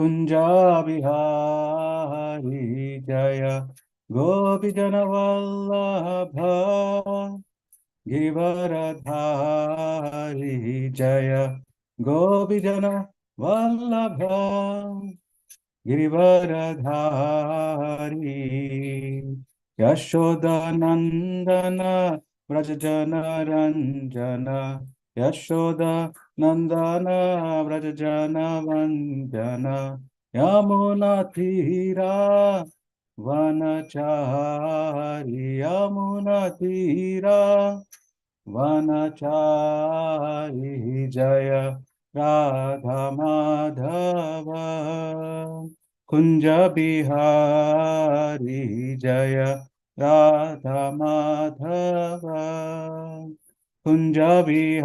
Kunja Bihari Jaya Gopi Jana Vallabha Givaradhari Jaya Gopi Jana Vallabha Girivaradhari Yashodanandana Vrajajana Ranjana Yashoda Nandana Vrajajana Vanjana Yamuna Tira Vanachari Yamuna Tira Vanachari Jaya Radha Madhava Kunja Bihari Jaya Radha Madhava Kunja Bihari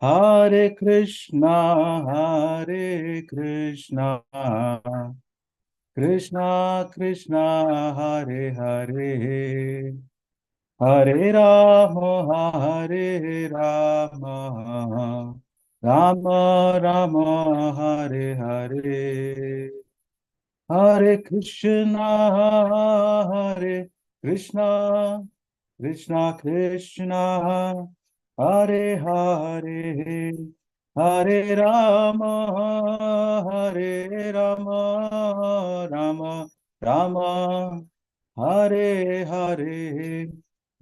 Hare Krishna Krishna Krishna Hare Hare Hare Rama, Hare Rama, Rama Rama, Hare Hare, Hare Krishna, Krishna Krishna, Hare Hare, Hare Rama, Hare Rama, Rama Rama, Hare Hare.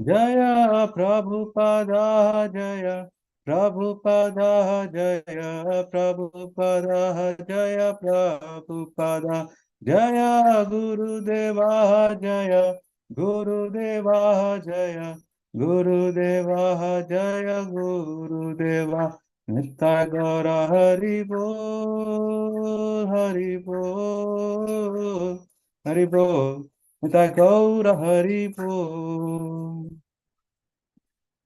Jaya Prabhupada Jaya Prabhupada Jaya Prabhupada Jaya Prabhupada Jaya Gurudeva Jaya Gurudeva Jaya Gurudeva Jaya Gurudeva Nitya Gaura Hari Bol Hari Bol Hari Bol Nitya Gaura Hari Bol.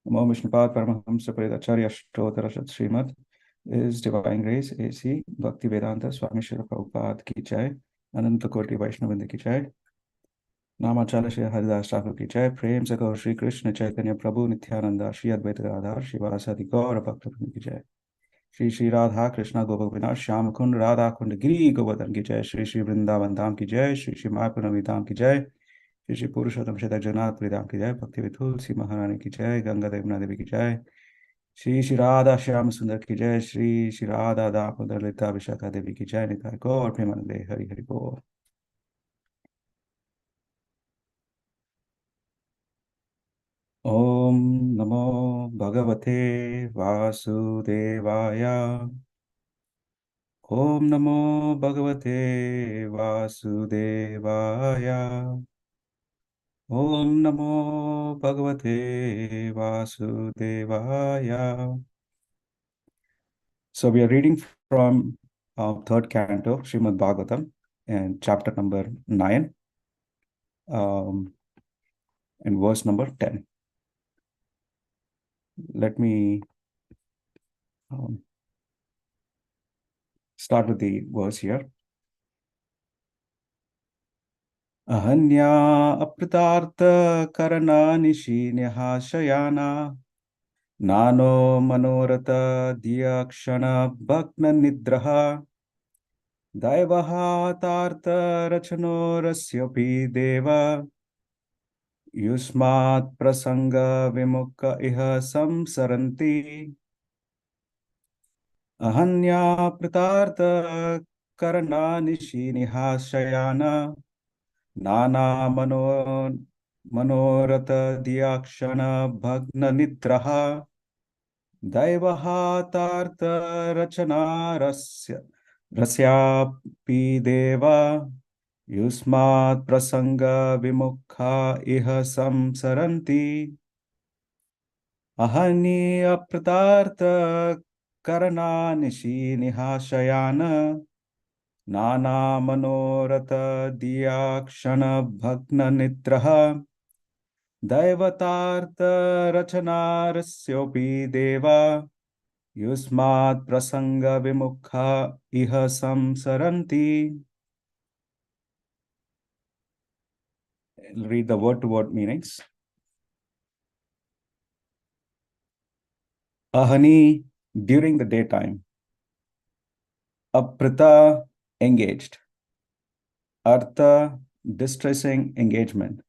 Namo Vishnupad Paramahamsa Pariyacharya Ashtottara Srimad is Divine Grace AC Bhakti Vedanta Swami Srila Prabhupada ki jai, Ananta Koti Vaishnavrinda ki jai, Namachala Shri Haridas Thakur ki jai, Prem se Gaur Shri Krishna Chaitanya Prabhu Nityananda Shri Advaita Gadadhar Shivasadi Gaura Bhaktivinoda ki jai, Shri Shri Radha Krishna Gopavina Shyam Kund Radha Kund Giri Govardhan ki jai, Shri Shri Vrindavan Dham ki jai, Shri Shri Mayapur Navami Dham ki jai, Shri Shri पुरुषोत्तम शतक जगन्नाथ पुरी धाम की जय, भक्ति विठुल महारानी की जय, गंगा यमुना देवी की जय, श्री श्री राधा श्याम सुंदर की जय, श्री श्री राधा दामोदर ललिता विशाखा देवी की जय, निताय गौर प्रेमानंदे हरि हरि बोल। ओम नमो भगवते वासुदेवाय। ओम नमो भगवते वासुदेवाय। ओम नमो भगवते वासुदेवाय। So we are reading from third canto, Srimad Bhagavatam, and chapter number 9, and verse number 10. Let me start with the verse here. Ahanya apratartha karana nishinya shayana nano manorata diyakshana bhakna nidraha daivaha tartha rachano rasyapi deva Yusmat prasanga vimukha iha samsaranti ahanya pratartha karana nishiniha shayana nana manorata diyakshana bhagna nidraha daivaha tartha rachana rasyapi deva Yusmat prasanga vimukha iha samsaranti ahani apratartha karana nishiniha shayana nana manorata diyakshana bhagna nidraha daivatartha rachanarasyopi deva yusmat prasanga vimukha iha samsaranti. Read the word-to-word meanings. Ahani, during the daytime. Aprita, engaged. Artha, distressing engagement.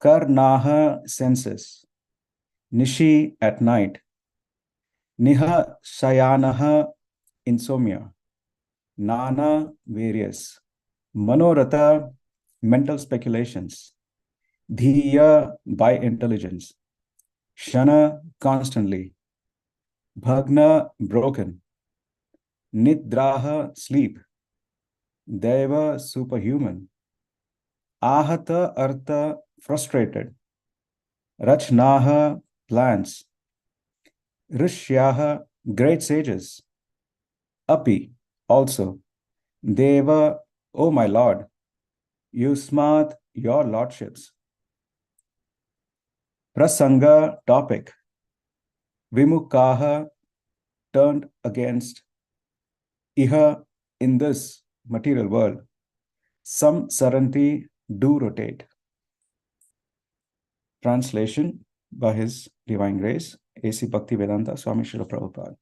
Karnaha, senses. Nishi, at night. Niha, shayanaha, insomnia. Nana, various. Manorata, mental speculations. Dhiya, by intelligence. Shana, constantly. Bhagna, broken. Nidraha, sleep. Deva, superhuman. Ahata, artha, frustrated. Rachnaha, plants. Rishyaha, great sages. Api, also. Deva, O my lord. Yusmat, your lordships. Prasanga, topic. Vimukaha, turned against. Iha, in this material world. Some saranti, do rotate. Translation by His Divine Grace, A.C. Bhaktivedanta Swami Srila Prabhupada.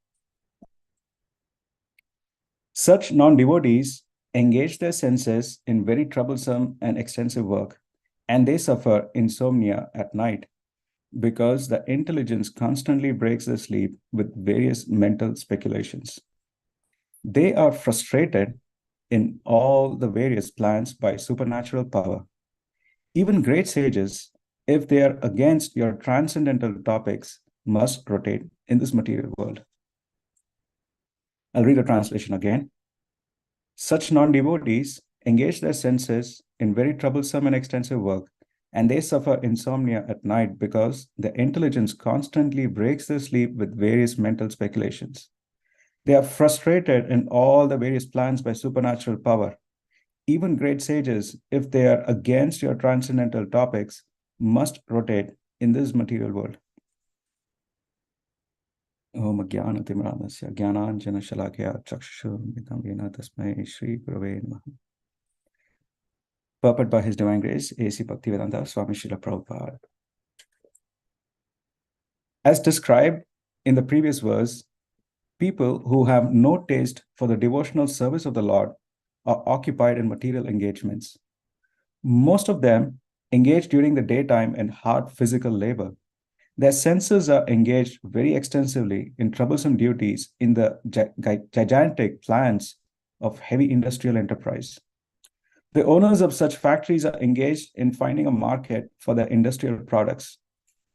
Such non-devotees engage their senses in very troublesome and extensive work, and they suffer insomnia at night because the intelligence constantly breaks their sleep with various mental speculations. They are frustrated in all the various plans by supernatural power. Even great sages, if they are against your transcendental topics, must rotate in this material world. I'll read the translation again. Such non-devotees engage their senses in very troublesome and extensive work, and they suffer insomnia at night because the intelligence constantly breaks their sleep with various mental speculations. They are frustrated in all the various plans by supernatural power. Even great sages, if they are against your transcendental topics, must rotate in this material world. Om Jnana-Timranasya Jnananjana-Shalakaya Chakshushamritam Yena Tasmai Shri Gurave Namaha. Purport by His Divine Grace, A.C. Bhaktivedanta Swami Srila Prabhupada. As described in the previous verse, people who have no taste for the devotional service of the Lord are occupied in material engagements. Most of them engage during the daytime in hard physical labor. Their senses are engaged very extensively in troublesome duties in the gigantic plans of heavy industrial enterprise. The owners of such factories are engaged in finding a market for their industrial products,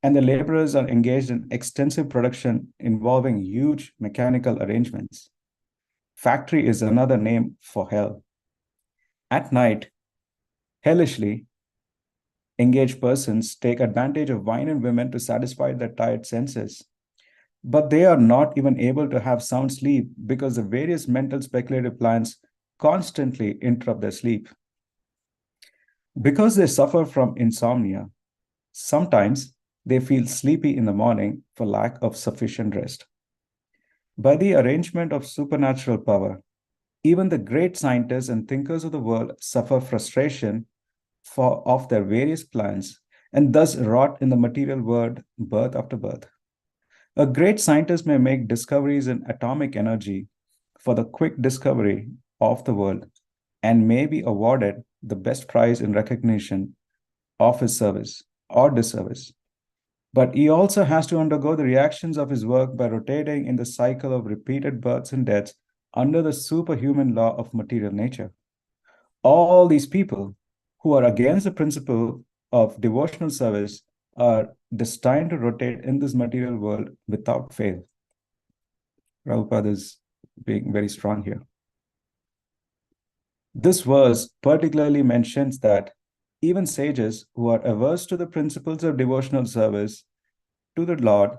and the laborers are engaged in extensive production involving huge mechanical arrangements. Factory is another name for hell. At night, hellishly engaged persons take advantage of wine and women to satisfy their tired senses. But they are not even able to have sound sleep because the various mental speculative plans constantly interrupt their sleep. Because they suffer from insomnia, sometimes they feel sleepy in the morning for lack of sufficient rest. By the arrangement of supernatural power, even the great scientists and thinkers of the world suffer frustration of their various plans and thus rot in the material world birth after birth. A great scientist may make discoveries in atomic energy for the quick discovery of the world and may be awarded the best prize in recognition of his service or disservice. But he also has to undergo the reactions of his work by rotating in the cycle of repeated births and deaths under the superhuman law of material nature. All these people who are against the principle of devotional service are destined to rotate in this material world without fail. Prabhupada is being very strong here. This verse particularly mentions that even sages who are averse to the principles of devotional service to the Lord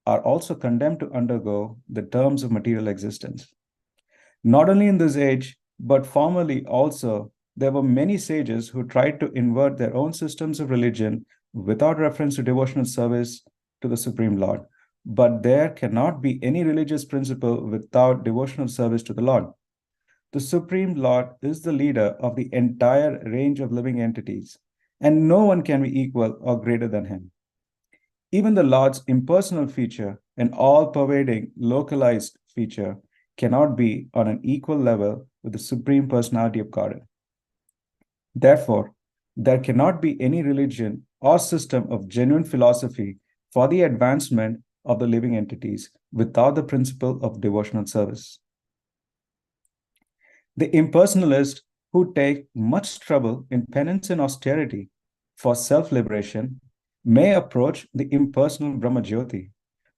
are also condemned to undergo the terms of material existence. Not only in this age, but formerly also, there were many sages who tried to invert their own systems of religion without reference to devotional service to the Supreme Lord. But there cannot be any religious principle without devotional service to the Lord. The Supreme Lord is the leader of the entire range of living entities, and no one can be equal or greater than him. Even the Lord's impersonal feature, an all-pervading, localized feature, cannot be on an equal level with the Supreme Personality of Godhead. Therefore, there cannot be any religion or system of genuine philosophy for the advancement of the living entities without the principle of devotional service. The impersonalists who take much trouble in penance and austerity for self-liberation may approach the impersonal Brahmajyoti,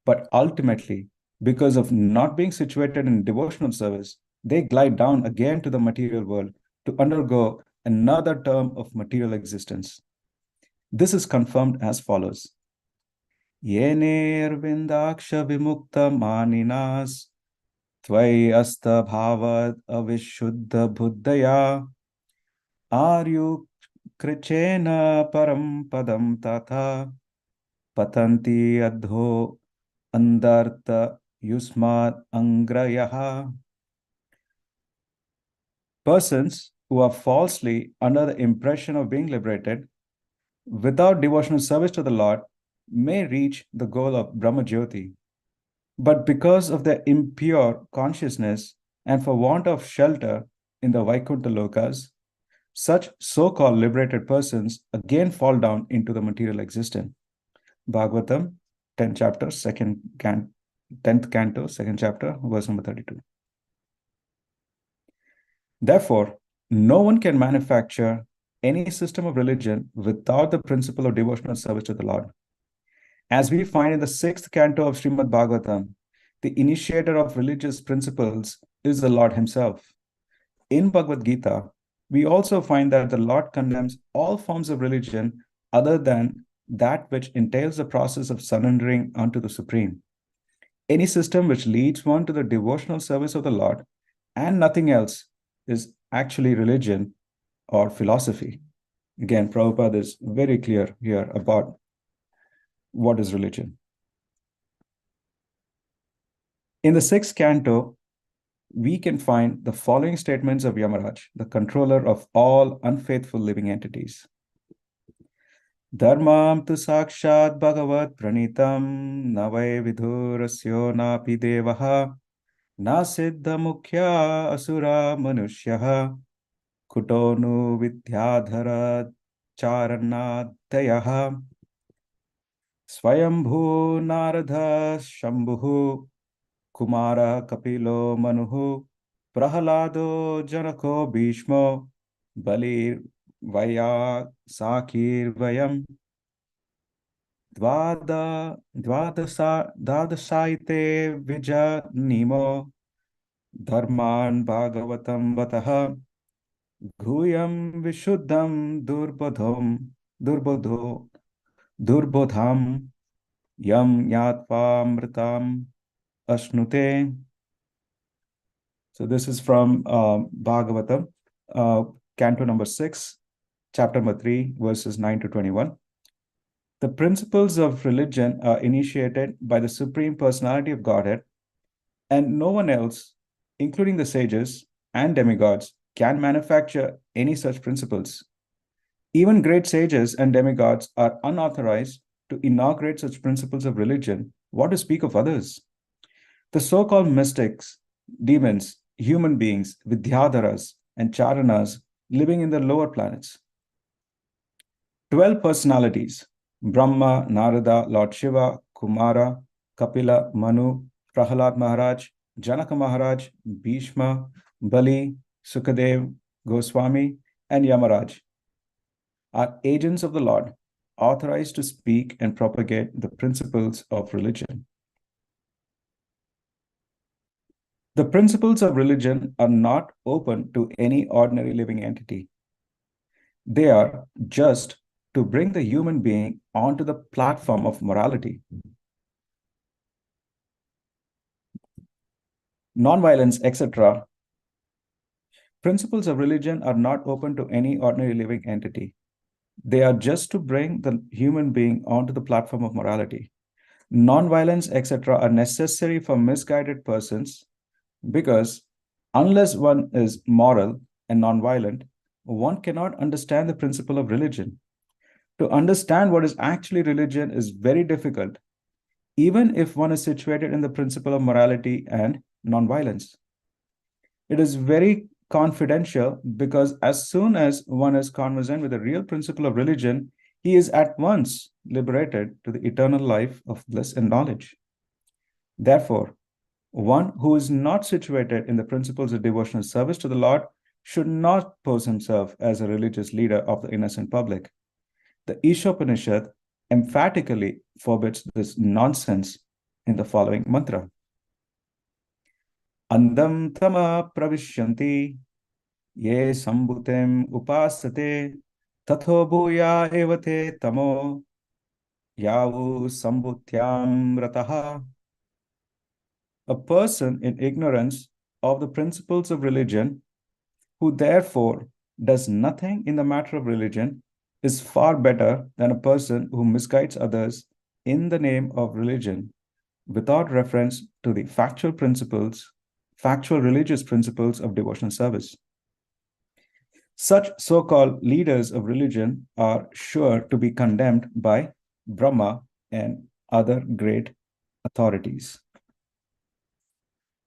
but ultimately, because of not being situated in devotional service, they glide down again to the material world to undergo another term of material existence. This is confirmed as follows. Yener vindaksha vimukta maninas tvai asta bhavad avishuddha buddhaya aryu krichena param padam tatha patanti adho andartha yusmat angrayaha. Persons who are falsely under the impression of being liberated without devotional service to the Lord may reach the goal of Brahmajyoti. But because of their impure consciousness and for want of shelter in the Vaikuntha Lokas, such so-called liberated persons again fall down into the material existence. Bhagavatam, 10th chapter, 10th canto, 2nd chapter, verse number 32. Therefore, no one can manufacture any system of religion without the principle of devotional service to the Lord. As we find in the 6th canto of Srimad Bhagavatam, the initiator of religious principles is the Lord himself. In Bhagavad Gita, we also find that the Lord condemns all forms of religion other than that which entails the process of surrendering unto the Supreme. Any system which leads one to the devotional service of the Lord and nothing else is actually religion or philosophy. Again, Prabhupada is very clear here about what is religion. In the 6th canto, we can find the following statements of Yamaraj, the controller of all unfaithful living entities. Dharmam tu sakshat bhagavat pranitam navai vidhurasyo napi devaha na siddha mukhya asura manushyaha kutonu vidyadhara charanadayaha swayambhu narada shambhu kumara kapilo manuhu prahalado janako bhishmo balir vaya sakir vayam dvadasaite vija nimo dharman bhagavatam vataha Guyam vishuddham durbodham yam yatva ashnute. So this is from Bhagavatam, canto number 6, chapter number 3, verses 9 to 21. The principles of religion are initiated by the Supreme Personality of Godhead, and no one else, including the sages and demigods, can manufacture any such principles. Even great sages and demigods are unauthorized to inaugurate such principles of religion, what to speak of others. The so-called mystics, demons, human beings, vidyadharas, and charanas living in the lower planets. 12 personalities, Brahma, Narada, Lord Shiva, Kumara, Kapila, Manu, Prahalad Maharaj, Janaka Maharaj, Bhishma, Bali, Sukadev, Goswami, and Yamaraj are agents of the Lord, authorized to speak and propagate the principles of religion. The principles of religion are not open to any ordinary living entity. They are just to bring the human being onto the platform of morality. Non-violence, etc. Principles of religion are not open to any ordinary living entity. They are just to bring the human being onto the platform of morality. Non-violence, etc. are necessary for misguided persons because unless one is moral and non-violent, one cannot understand the principle of religion. To understand what is actually religion is very difficult, even if one is situated in the principle of morality and non-violence. It is very confidential because as soon as one is conversant with the real principle of religion, he is at once liberated to the eternal life of bliss and knowledge. Therefore, one who is not situated in the principles of devotional service to the Lord should not pose himself as a religious leader of the innocent public. The Ishopanishad emphatically forbids this nonsense in the following mantra. Andam tama pravishyanti ye sambhutem upasate tatho bhuya evate tamo yavu sambhutyam rataha. A person in ignorance of the principles of religion, who therefore does nothing in the matter of religion, is far better than a person who misguides others in the name of religion without reference to the factual religious principles of devotional service. Such so-called leaders of religion are sure to be condemned by Brahma and other great authorities.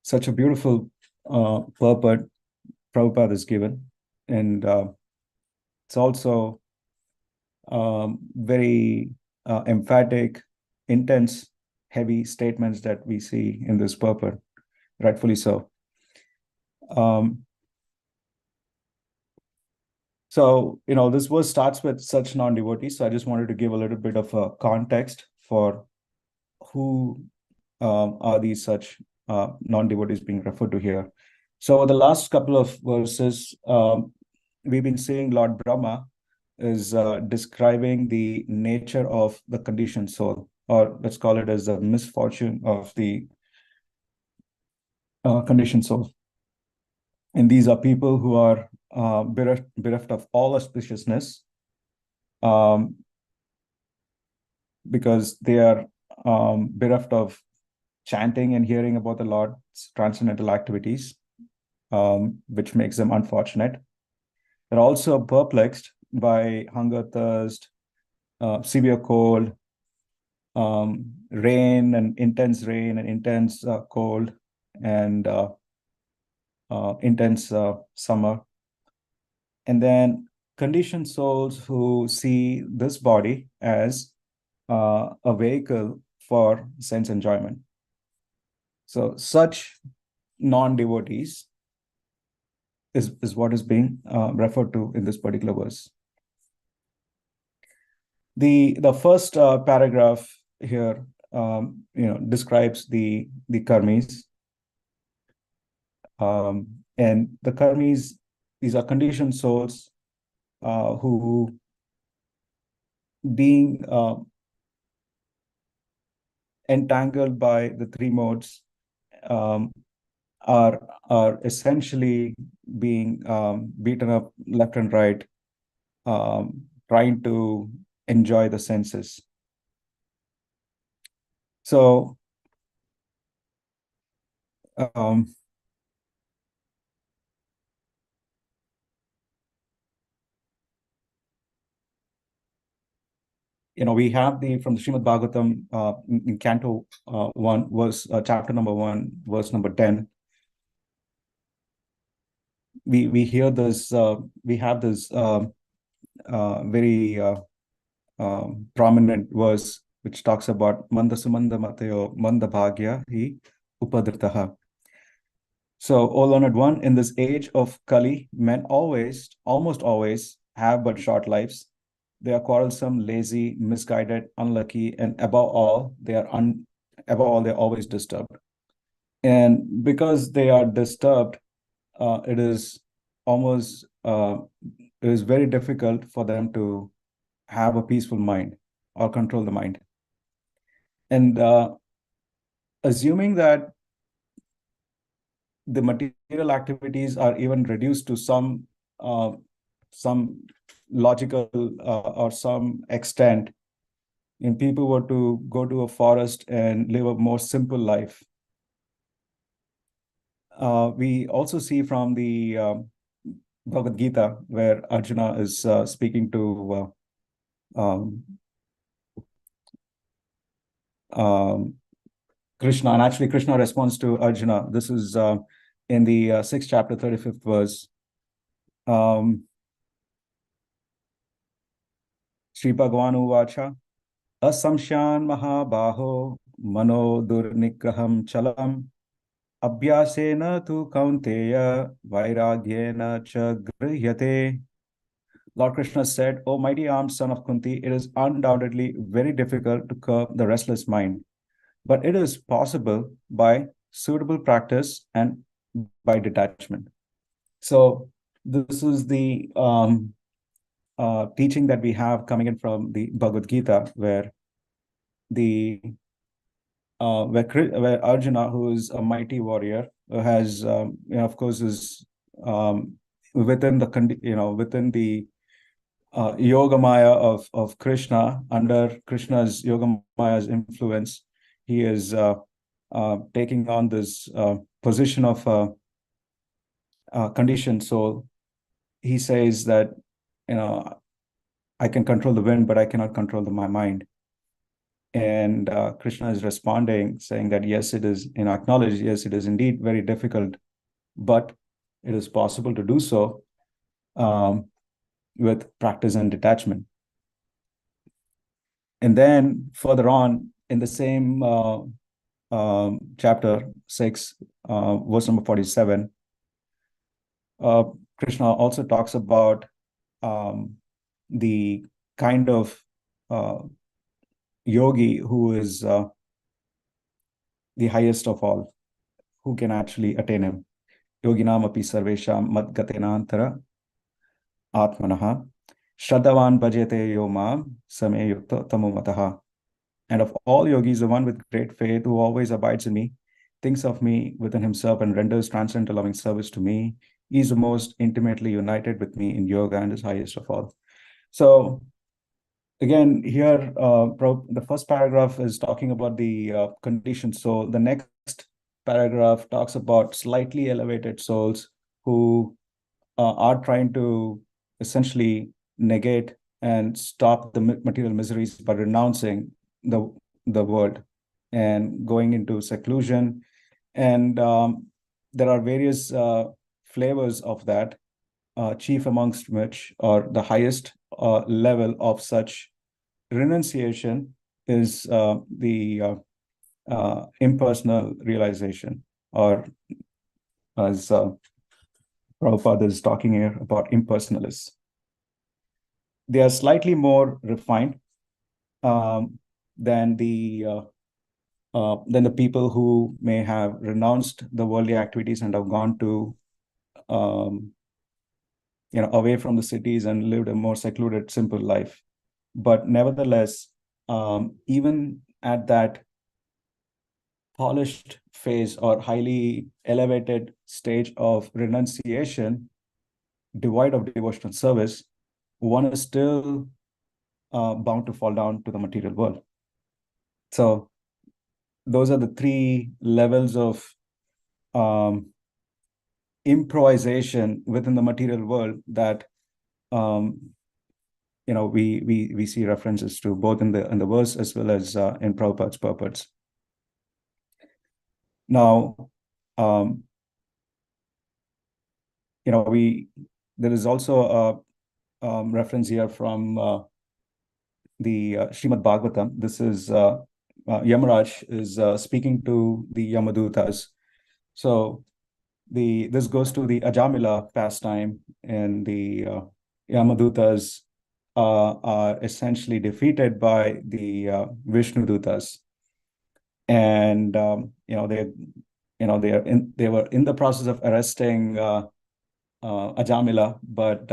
Such a beautiful purport Prabhupada is given, and it's also very emphatic, intense, heavy statements that we see in this purport, rightfully so. So, this verse starts with such non-devotees. So I just wanted to give a little bit of a context for who are these such non-devotees being referred to here. So the last couple of verses, we've been seeing Lord Brahma is describing the nature of the conditioned soul, or let's call it as the misfortune of the conditioned soul. And these are people who are bereft of all auspiciousness, because they are bereft of chanting and hearing about the Lord's transcendental activities, which makes them unfortunate. They're also perplexed by hunger, thirst, severe cold, rain and intense cold, and intense summer. And then conditioned souls who see this body as a vehicle for sense enjoyment. So such non-devotees is what is being referred to in this particular verse. The first paragraph here, describes the karmis, and the karmis, these are conditioned souls who, being entangled by the three modes, are essentially being beaten up left and right, trying to enjoy the senses. So we have from the Srimad Bhagavatam in Canto 1, chapter number 1, verse number 10. We hear this. We have this very prominent verse which talks about Manda Sumanda Matayo Manda Bhagya Hi Upadritaha. So, O learned one, in this age of Kali, men almost always, have but short lives. They are quarrelsome, lazy, misguided, unlucky, and above all, they're always disturbed. And because they are disturbed, it is very difficult for them to have a peaceful mind or control the mind. And assuming that the material activities are even reduced to some logical or some extent, and people were to go to a forest and live a more simple life. We also see from the Bhagavad Gita, where Arjuna is speaking to Krishna, and actually Krishna responds to Arjuna. This is in the 6th chapter, 35th verse, Sri Bhagavan Uvacha, Asamshan Mahabaho Mano Durnigraham Chalam Abhyasena tu Kaunteya Vairagyena cha Grihyate. Lord Krishna said, O mighty armed son of Kunti, it is undoubtedly very difficult to curb the restless mind, but it is possible by suitable practice and by detachment. So this is the teaching that we have coming in from the Bhagavad Gita, where the where Arjuna, who is a mighty warrior, has of course is within the within the yoga maya of Krishna, under Krishna's yoga maya's influence, he is taking on this position of conditioned soul. He says that, I can control the wind, but I cannot control my mind. And Krishna is responding, saying that yes, it is, acknowledge, yes, it is indeed very difficult, but it is possible to do so with practice and detachment. And then further on in the same chapter 6, verse number 47, Krishna also talks about the kind of yogi who is the highest of all, who can actually attain him. Yoginam api sarvesham madgatenantara atmanaha shraddhavan bhajete yo mam same yukta tamomataha. And of all yogis, the one with great faith who always abides in me, thinks of me within himself and renders transcendental loving service to me, he is the most intimately united with me in yoga and is highest of all. So again, here, the first paragraph is talking about the conditions. So the next paragraph talks about slightly elevated souls who are trying to essentially negate and stop the material miseries by renouncing the world and going into seclusion. And there are various flavors of that, chief amongst which, or the highest level of such renunciation, is the impersonal realization, or as Prabhupada is talking here about impersonalists. They are slightly more refined than the people who may have renounced the worldly activities and have gone to away from the cities and lived a more secluded, simple life. But nevertheless, even at that polished phase or highly elevated stage of renunciation, devoid of devotional service, one is still bound to fall down to the material world. So those are the three levels of improvisation within the material world that we see references to both in the verse as well as in Prabhupada's purports. Now, there is also a reference here from the Srimad Bhagavatam. This is Yamaraj is speaking to the Yamadutas. So this goes to the Ajamila pastime, and the Yamadutas are essentially defeated by the Vishnudutas, and they were in the process of arresting Ajamila, but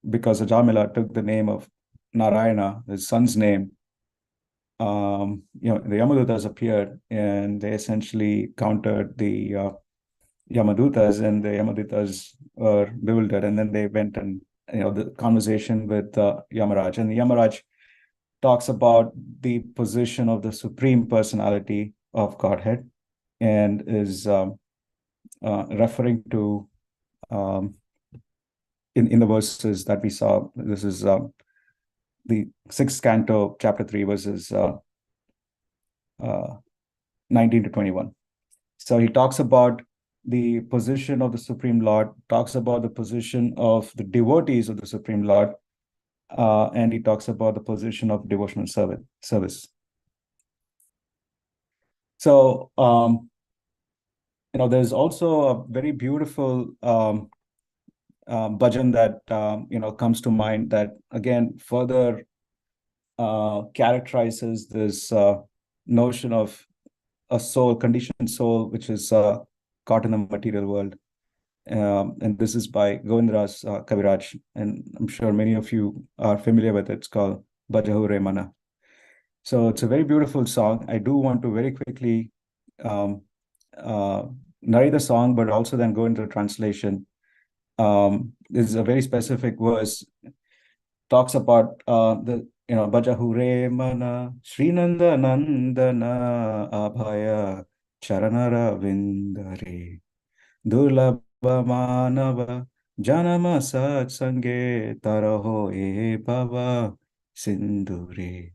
because Ajamila took the name of Narayana, his son's name, the Yamadutas appeared, and they essentially countered the Yamadutas, and the Yamadutas were bewildered, and then they went and the conversation with Yamaraj, and the Yamaraj talks about the position of the Supreme Personality of Godhead, and is referring to in the verses that we saw. This is the 6th canto, chapter 3, verses 19 to 21. So he talks about the position of the Supreme Lord, talks about the position of the devotees of the Supreme Lord, and he talks about the position of devotional service. So, there's also a very beautiful bhajan that comes to mind that again further characterizes this notion of a soul, conditioned soul, which is caught in the material world. And this is by Govindas Kaviraj, and I'm sure many of you are familiar with it. It's called Bajahu Re Mana. So it's a very beautiful song. I do want to very quickly narrate the song, but also then go into the translation. This is a very specific verse, talks about the Bajahu Re Mana Srinanda Nandana Abhaya Charanara Vindare Durlabha Manava Janama Satsange Taraho E Bhava Sindure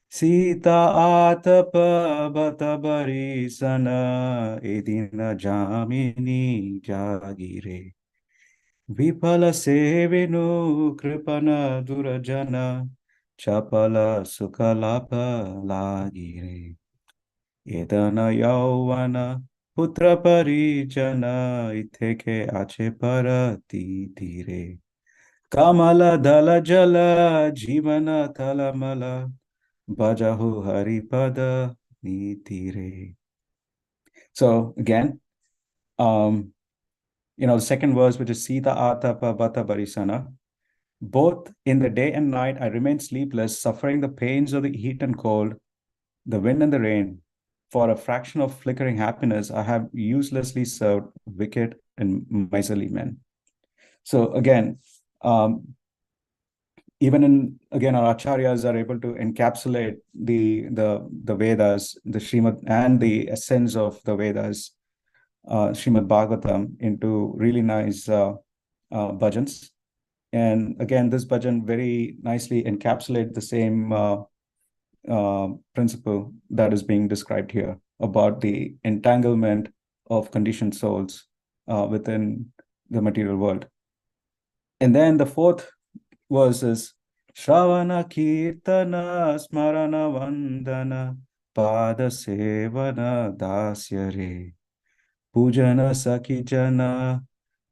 Sita Atapa Batabari Sana Edina Jamini Jagire Vipala Sevenu Kripana Durajana Chapala Sukalapa Lagire Edana Yauvana Putra Parijana Iteke Ache Parati Tire Kamala Dala Jala Jivana Talamala Bajahu Haripada Nitire. So again, the second verse, which is Sita Atapa Bata Barisana. Both in the day and night, I remain sleepless, suffering the pains of the heat and cold, the wind and the rain. For a fraction of flickering happiness, I have uselessly served wicked and miserly men. So again, again, our acharyas are able to encapsulate the Vedas, the Srimad, and the essence of the Vedas, Srimad Bhagavatam, into really nice bhajans. And again, this bhajan very nicely encapsulates the same principle that is being described here about the entanglement of conditioned souls within the material world. And then the fourth verse is Shravana Kirtana Smarana Vandana Pada Sevana Dasyare Pujana Sakijana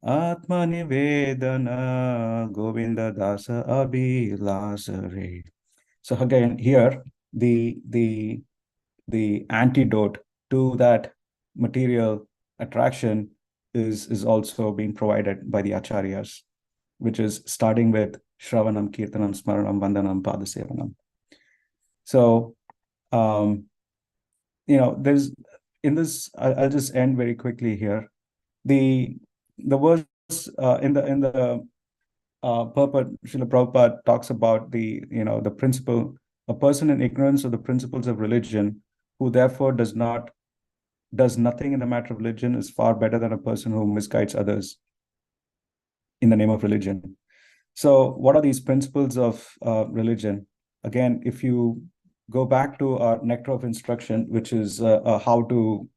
Atma Nivedana Govinda Dasa Abhilasare. So again, here the antidote to that material attraction is also being provided by the acharyas, which is starting with Shravanam, Kirtanam, Smaranam, Vandanam, Padasevanam. So, there's in this. I'll just end very quickly here. The verse in the purport, Srila Prabhupada talks about the principle, a person in ignorance of the principles of religion, who therefore does nothing in the matter of religion, is far better than a person who misguides others in the name of religion. So what are these principles of religion? Again, if you go back to our Nectar of Instruction, which is a how-to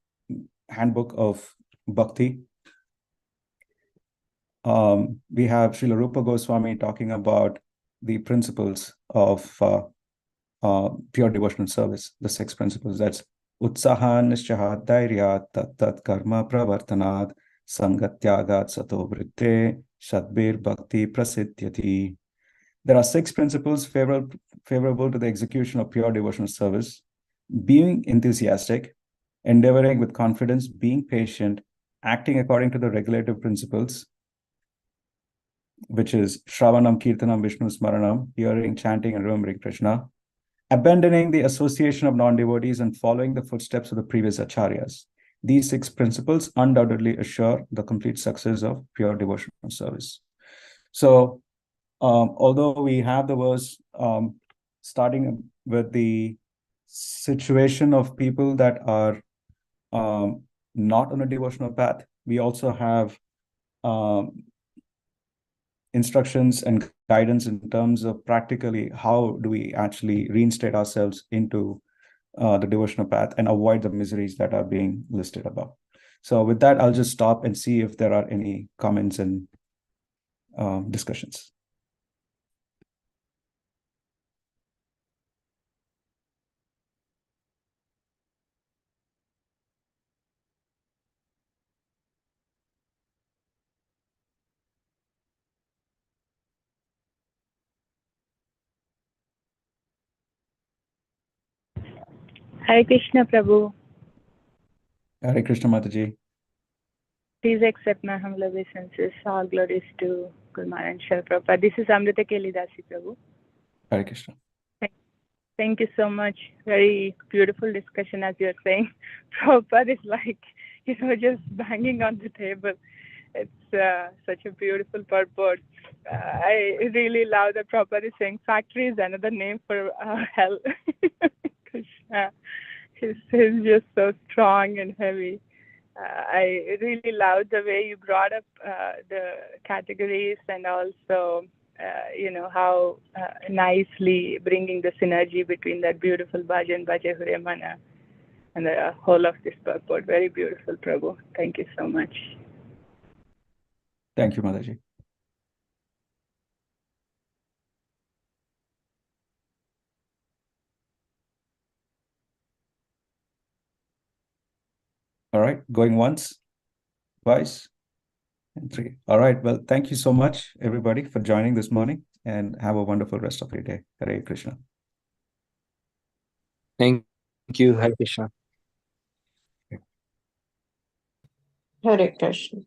handbook of bhakti, we have Srila Rupa Goswami talking about the principles of pure devotional service, the 6 principles. That's Utsaha Nishchaha Dhairya Tat Karma Pravartanad Sangatyagat Sato Vritte Shadbir Bhakti Prasiddhyati. There are 6 principles favorable to the execution of pure devotional service: being enthusiastic, endeavoring with confidence, being patient, acting according to the regulative principles, which is Shravanam, Kirtanam, Vishnu Smaranam, hearing, chanting, and remembering Krishna, abandoning the association of non-devotees and following the footsteps of the previous acharyas. These 6 principles undoubtedly assure the complete success of pure devotional service. So, although we have the verse starting with the situation of people that are not on a devotional path, we also have instructions and guidance in terms of practically how do we actually reinstate ourselves into the devotional path and avoid the miseries that are being listed above. So with that, I'll just stop and see if there are any comments and discussions. Hare Krishna, Prabhu. Hare Krishna, Mataji. Please accept my humble obeisances. All glories to Guru Narayan Shri Prabhupada. This is Amrita Kelidasi, Prabhu. Hare Krishna. Thank you so much. Very beautiful discussion, as you're saying. Prabhupada is like, just banging on the table. It's such a beautiful purport. I really love that Prabhupada is saying factory is another name for hell. Krishna is just so strong and heavy. I really love the way you brought up the categories and also, how nicely bringing the synergy between that beautiful bhajan, Bhaja Hure Mana, and the whole of this purport. Very beautiful, Prabhu. Thank you so much. Thank you, Mataji. All right, going once, twice, and three. All right, well, thank you so much, everybody, for joining this morning, and have a wonderful rest of your day. Hare Krishna. Thank you, Hare Krishna. Hare Krishna.